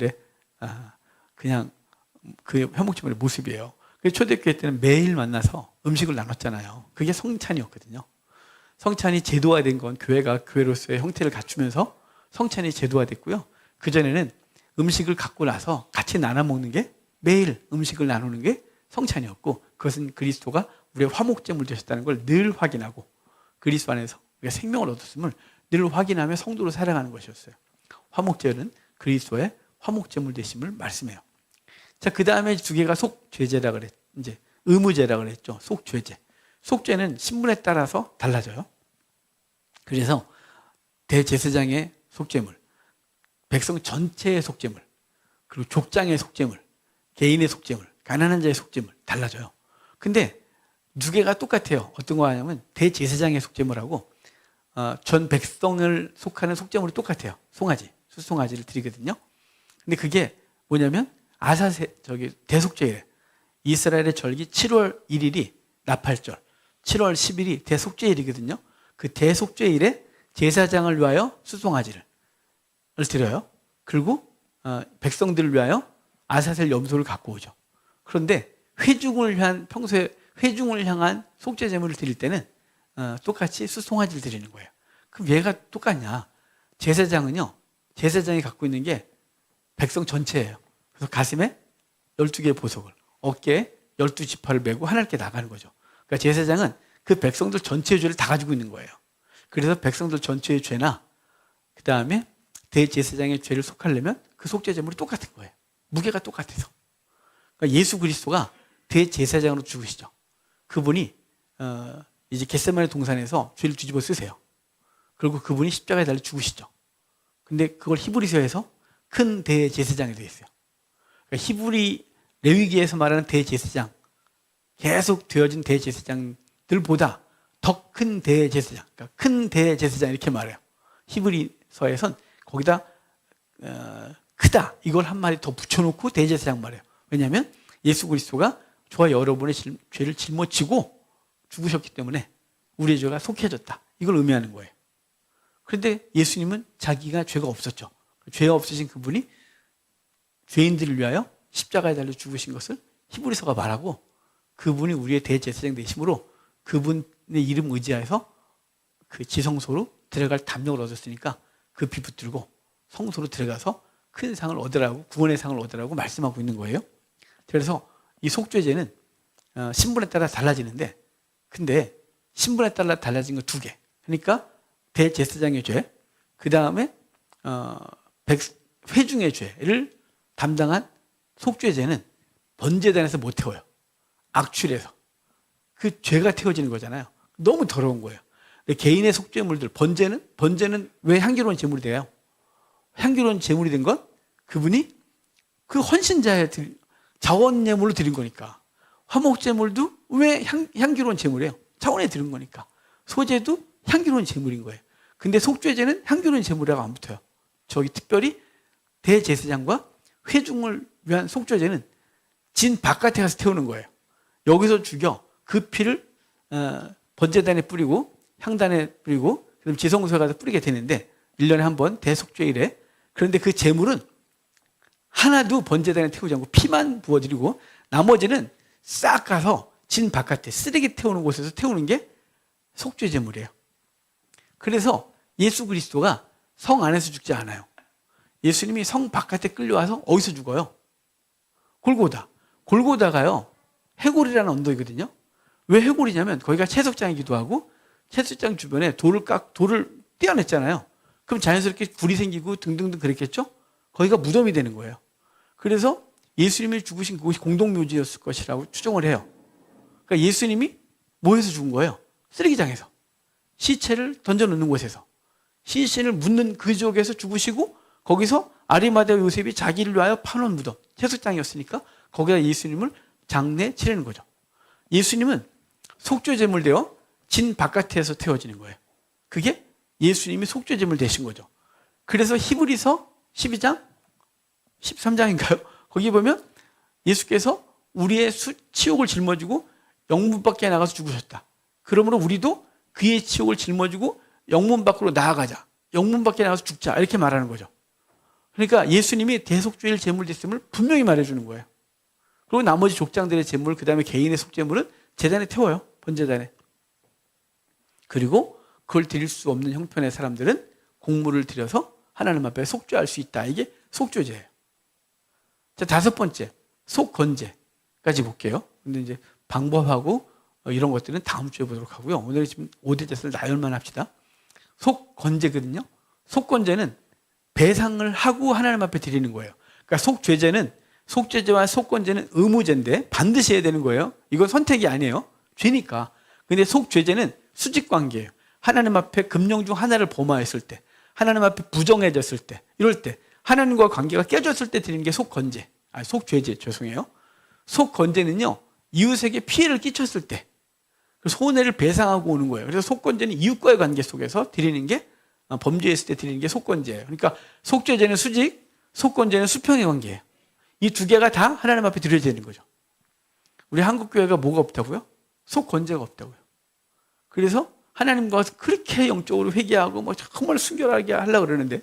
그냥 그 화목제물의 모습이에요. 초대교회 때는 매일 만나서 음식을 나눴잖아요. 그게 성찬이었거든요. 성찬이 제도화된 건 교회가 교회로서의 형태를 갖추면서 성찬이 제도화됐고요. 그전에는 음식을 갖고 나서 같이 나눠 먹는 게 매일 음식을 나누는 게 성찬이었고 그것은 그리스도가 우리의 화목제물 되셨다는 걸 늘 확인하고 그리스도 안에서 우리가 생명을 얻었음을 늘 확인하며 성도로 살아가는 것이었어요. 화목제는 그리스도의 화목제물 되심을 말씀해요. 자, 그 다음에 두 개가 속죄제라 그랬, 이제 의무제라 그랬죠. 속죄제. 속죄는 신분에 따라서 달라져요. 그래서 대제사장의 속죄물, 백성 전체의 속죄물, 그리고 족장의 속죄물, 개인의 속죄물, 가난한 자의 속죄물 달라져요. 근데 두 개가 똑같아요. 어떤 거 하냐면 대제사장의 속죄물하고 전 백성을 속하는 속죄물이 똑같아요. 송아지, 수송아지를 드리거든요. 근데 그게 뭐냐면 대속죄일에 이스라엘의 절기 7월 1일이 나팔절, 7월 10일이 대속죄일이거든요. 그 대속죄일에 제사장을 위하여 수송아지를 드려요. 그리고 백성들을 위하여 아사셀 염소를 갖고 오죠. 그런데 평소에 회중을 향한 속죄 제물을 드릴 때는 똑같이 수송아지를 드리는 거예요. 그럼 얘가 똑같냐? 제사장이 갖고 있는 게 백성 전체예요. 그래서 가슴에 12개의 보석을, 어깨에 12지파를 메고 하나님께 나가는 거죠. 그러니까 제사장은 그 백성들 전체의 죄를 다 가지고 있는 거예요. 그래서 백성들 전체의 죄나 그 다음에 대제사장의 죄를 속하려면 그 속죄 제물이 똑같은 거예요. 무게가 똑같아서. 그러니까 예수 그리스도가 대제사장으로 죽으시죠. 그분이 이제 겟세마네 동산에서 죄를 뒤집어 쓰세요. 그리고 그분이 십자가에 달려 죽으시죠. 근데 그걸 히브리서에서 큰 대제사장이 되어 있어요. 그러니까 히브리 레위기에서 말하는 대제사장, 계속 되어진 대제사장들보다 더 큰 대제사장, 그러니까 큰 대제사장 이렇게 말해요. 히브리서에선 거기다 크다 이걸 한 마디 더 붙여놓고 대제사장 말해요. 왜냐하면 예수 그리스도가 저와 여러분의 죄를 짊어지고 죽으셨기 때문에 우리의 죄가 속해졌다. 이걸 의미하는 거예요. 그런데 예수님은 자기가 죄가 없었죠. 죄가 없으신 그분이 죄인들을 위하여 십자가에 달려 죽으신 것을 히브리서가 말하고 그분이 우리의 대제사장 되심으로 그분의 이름 의지하여서 그 지성소로 들어갈 담력을 얻었으니까 그 피 붙들고 성소로 들어가서 큰 상을 얻으라고, 구원의 상을 얻으라고 말씀하고 있는 거예요. 그래서 이 속죄제는 신분에 따라 달라지는데, 근데 신분에 따라 달라진 거 2개. 그러니까 대제사장의 죄, 그 다음에 회중의 죄를 담당한 속죄제는 번제단에서 못 태워요. 악취해서. 그 죄가 태워지는 거잖아요. 너무 더러운 거예요. 근데 개인의 속죄물들, 번제는 왜 향기로운 제물이 돼요? 향기로운 제물이 된 건 그분이 그 헌신자의 자원 예물로 드린 거니까. 화목 제물도 왜 향기로운 제물이에요? 자원에 드린 거니까. 소제도 향기로운 제물인 거예요. 근데 속죄제는 향기로운 제물이라고 안 붙어요. 특별히 대제사장과 회중을 위한 속죄제는 진 바깥에 가서 태우는 거예요. 여기서 죽여 그 피를 번제단에 뿌리고 향단에 뿌리고 그럼 지성소에 가서 뿌리게 되는데 1년에 한 번 대속죄일에. 그런데 그 제물은 하나도 번제단에 태우지 않고 피만 부어드리고 나머지는 싹 가서 진 바깥에 쓰레기 태우는 곳에서 태우는 게 속죄 제물이에요. 그래서 예수 그리스도가 성 안에서 죽지 않아요. 예수님이 성 바깥에 끌려와서 어디서 죽어요? 골고다가요 해골이라는 언덕이거든요. 왜 해골이냐면 거기가 채석장이기도 하고 채석장 주변에 돌을 떼어냈잖아요. 그럼 자연스럽게 굴이 생기고 등등등 그랬겠죠? 거기가 무덤이 되는 거예요. 그래서 예수님이 죽으신 그곳이 공동묘지였을 것이라고 추정을 해요. 그러니까 예수님이 뭐에서 죽은 거예요? 쓰레기장에서. 시체를 던져놓는 곳에서. 시신을 묻는 그 지역에서 죽으시고 거기서 아리마대 요셉이 자기를 위하여 파놓은 무덤, 채석장이었으니까 거기다 예수님을 장례 치르는 거죠. 예수님은 속죄제물 되어 진 바깥에서 태워지는 거예요. 그게 예수님이 속죄제물 되신 거죠. 그래서 히브리서 12장, 13장인가요? 거기 보면 예수께서 우리의 치욕을 짊어지고 영문 밖에 나가서 죽으셨다. 그러므로 우리도 그의 치욕을 짊어지고 영문 밖으로 나아가자. 영문 밖에 나가서 죽자. 이렇게 말하는 거죠. 그러니까 예수님이 대속죄일 제물 됐음을 분명히 말해주는 거예요. 그리고 나머지 족장들의 제물, 그 다음에 개인의 속죄물은 제단에 태워요. 번제단에. 그리고 그걸 드릴 수 없는 형편의 사람들은 공물을 들여서 하나님 앞에 속죄할 수 있다. 이게 속죄제예요. 자, 5번째, 속건제까지 볼게요. 근데 이제 방법하고 이런 것들은 다음 주에 보도록 하고요. 오늘 지금 5대 제사를 나열만 합시다. 속건제거든요. 속건제는 배상을 하고 하나님 앞에 드리는 거예요. 그러니까 속죄제와 속건제는 의무제인데 반드시 해야 되는 거예요. 이건 선택이 아니에요. 죄니까. 근데 속죄제는 수직관계예요. 하나님 앞에 금령 중 하나를 범하였을 때, 하나님 앞에 부정해졌을 때, 이럴 때, 하나님과 관계가 깨졌을 때 드리는 게 속죄제, 죄송해요. 속건제는요, 이웃에게 피해를 끼쳤을 때, 손해를 배상하고 오는 거예요. 그래서 속건제는 이웃과의 관계 속에서 드리는 게 범죄했을 때 드리는 게 속건제예요. 그러니까 속죄제는 수직, 속건제는 수평의 관계예요. 이 두 개가 다 하나님 앞에 드려야 되는 거죠. 우리 한국 교회가 뭐가 없다고요? 속건제가 없다고요. 그래서 하나님과 그렇게 영적으로 회개하고 뭐 정말 순결하게 하려고 그러는데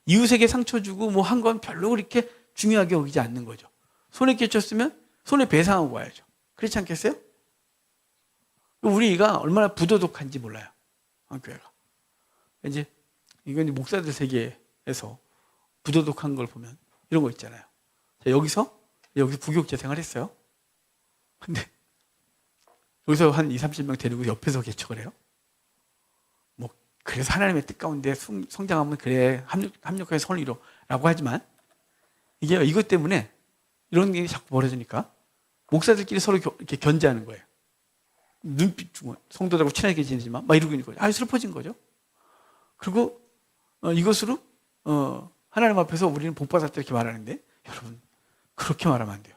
이웃에게 상처 주고 뭐 한 건 별로 그렇게 중요하게 여기지 않는 거죠. 손에 끼쳤으면 손에 배상하고 와야죠. 그렇지 않겠어요? 우리가 얼마나 부도덕한지 몰라요. 교회가. 이제 이건 목사들 세계에서 부도덕한 걸 보면 이런 거 있잖아요. 여기서 부교육자 생활했어요. 근데 여기서 한 20-30명 데리고 옆에서 개척을 해요. 뭐 그래서 하나님의 뜻 가운데 성장하면 그래 합력하게 선을 이루라고 하지만 이게 이것 때문에 이런 게 자꾸 벌어지니까 목사들끼리 서로 이렇게 견제하는 거예요. 눈빛 주고 성도들하고 친하게 지내지만 막 이러고 있는 거죠. 슬퍼진 거죠. 그리고 이것으로 하나님 앞에서 우리는 복 받았다 이렇게 말하는데 여러분 그렇게 말하면 안 돼요.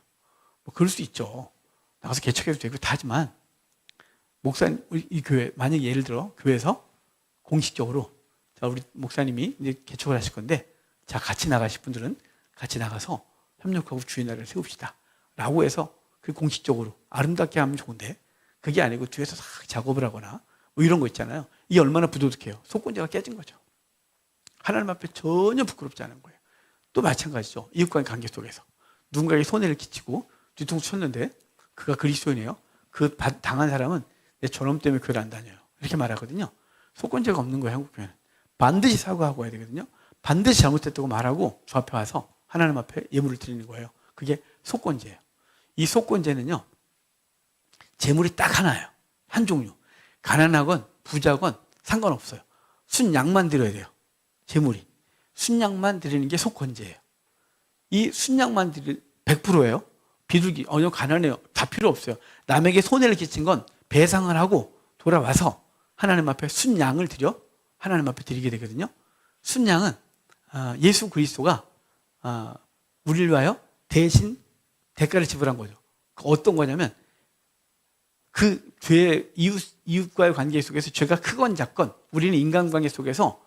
뭐 그럴 수 있죠. 나가서 개척해도 되고 다 하지만 목사님 이 교회 만약 예를 들어 교회에서 공식적으로 자 우리 목사님이 이제 개척을 하실 건데 자 같이 나가실 분들은 같이 나가서 협력하고 주의 나라를 세웁시다 라고 해서 그 공식적으로 아름답게 하면 좋은데 그게 아니고 뒤에서 싹 작업을 하거나 뭐 이런 거 있잖아요. 이게 얼마나 부도덕해요. 속건제가 깨진 거죠. 하나님 앞에 전혀 부끄럽지 않은 거예요. 또 마찬가지죠. 이웃과의 관계 속에서 누군가에게 손해를 끼치고 뒤통수 쳤는데 그가 그리스도인이에요. 그 당한 사람은 내 저놈 때문에 교회를 안 다녀요. 이렇게 말하거든요. 속건제가 없는 거예요. 한국 교회는. 반드시 사과하고 와야 되거든요. 반드시 잘못했다고 말하고 주 앞에 와서 하나님 앞에 예물을 드리는 거예요. 그게 속건제예요. 이 속건제는요. 재물이 딱 하나예요. 한 종류. 가난하건 부자건 상관없어요. 순양만 드려야 돼요. 재물이. 순양만 드리는 게 속건제예요. 이 순양만 드릴 100%예요. 비둘기, 가난해요. 다 필요 없어요. 남에게 손해를 끼친 건 배상을 하고 돌아와서 하나님 앞에 순양을 드려 하나님 앞에 드리게 되거든요. 순양은 예수 그리스도가 우리를 위하여 대신 대가를 지불한 거죠. 어떤 거냐면 그 죄의 이웃과의 관계 속에서 죄가 크건 작건 우리는 인간관계 속에서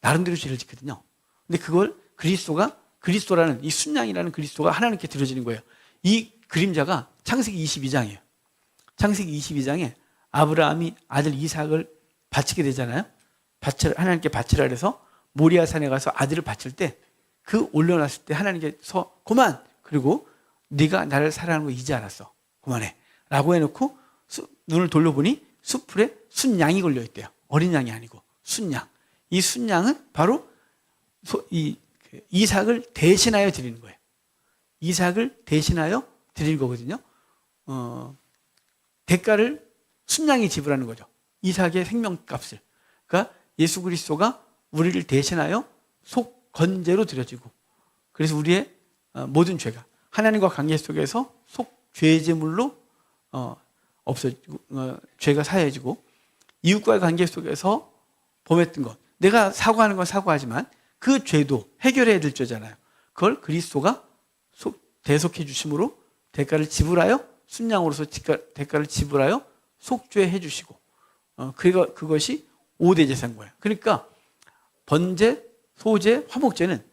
나름대로 죄를 짓거든요. 근데 그걸 그리스도라는 이 순양이라는 그리스도가 하나님께 드려지는 거예요. 이 그림자가 창세기 22장이에요. 창세기 22장에 아브라함이 아들 이삭을 바치게 되잖아요. 하나님께 바치라 그래서 모리아산에 가서 아들을 바칠 때 그 올려놨을 때 하나님께서 그만 그리고 네가 나를 사랑하는 거 이제 알았어. 그만해. 라고 해놓고 눈을 돌려보니 숯불에 순양이 걸려있대요. 어린 양이 아니고 순양. 이 순양은 바로 이삭을 대신하여 드리는 거예요. 이삭을 대신하여 드릴 거거든요. 대가를 순양이 지불하는 거죠. 이삭의 생명값을. 그러니까 예수 그리스도가 우리를 대신하여 속건제로 드려지고 그래서 우리의 모든 죄가 하나님과 관계 속에서 속죄제물로 없어지고 죄가 사해지고 이웃과의 관계 속에서 범했던 것 내가 사과하는 건 사과하지만 그 죄도 해결해야 될 죄잖아요. 그걸 그리스도가 대속해 주심으로 대가를 지불하여 순양으로서 대가를 지불하여 속죄해 주시고 그것이 5대 제사인 거예요. 그러니까 번제, 소제, 화목제는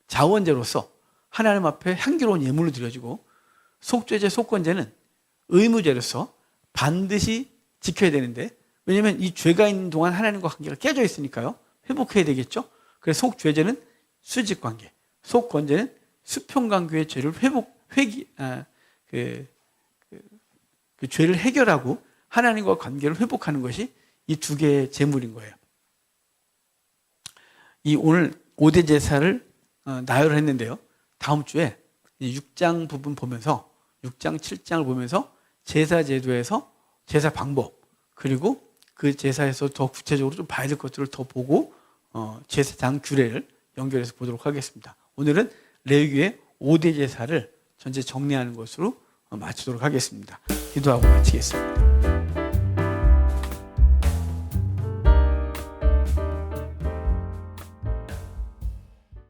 자원제로서 하나님 앞에 향기로운 예물로 드려지고 속죄제, 속건제는 의무제로서 반드시 지켜야 되는데 왜냐하면 이 죄가 있는 동안 하나님과 관계가 깨져 있으니까요. 회복해야 되겠죠. 그래서 속죄제는 수직관계, 속건제는 수평관계의 죄를 그 죄를 해결하고 하나님과 관계를 회복하는 것이 이 두 개의 제물인 거예요. 이 오늘 5대 제사를 나열을 했는데요. 다음 주에 6장 부분 보면서 6장, 7장을 보면서 제사 제도에서 제사 방법 그리고 그 제사에서 더 구체적으로 좀 봐야 될 것들을 더 보고 제사장 규례를 연결해서 보도록 하겠습니다. 오늘은 레위기의 5대 제사를 전체 정리하는 것으로 마치도록 하겠습니다. 기도하고 마치겠습니다.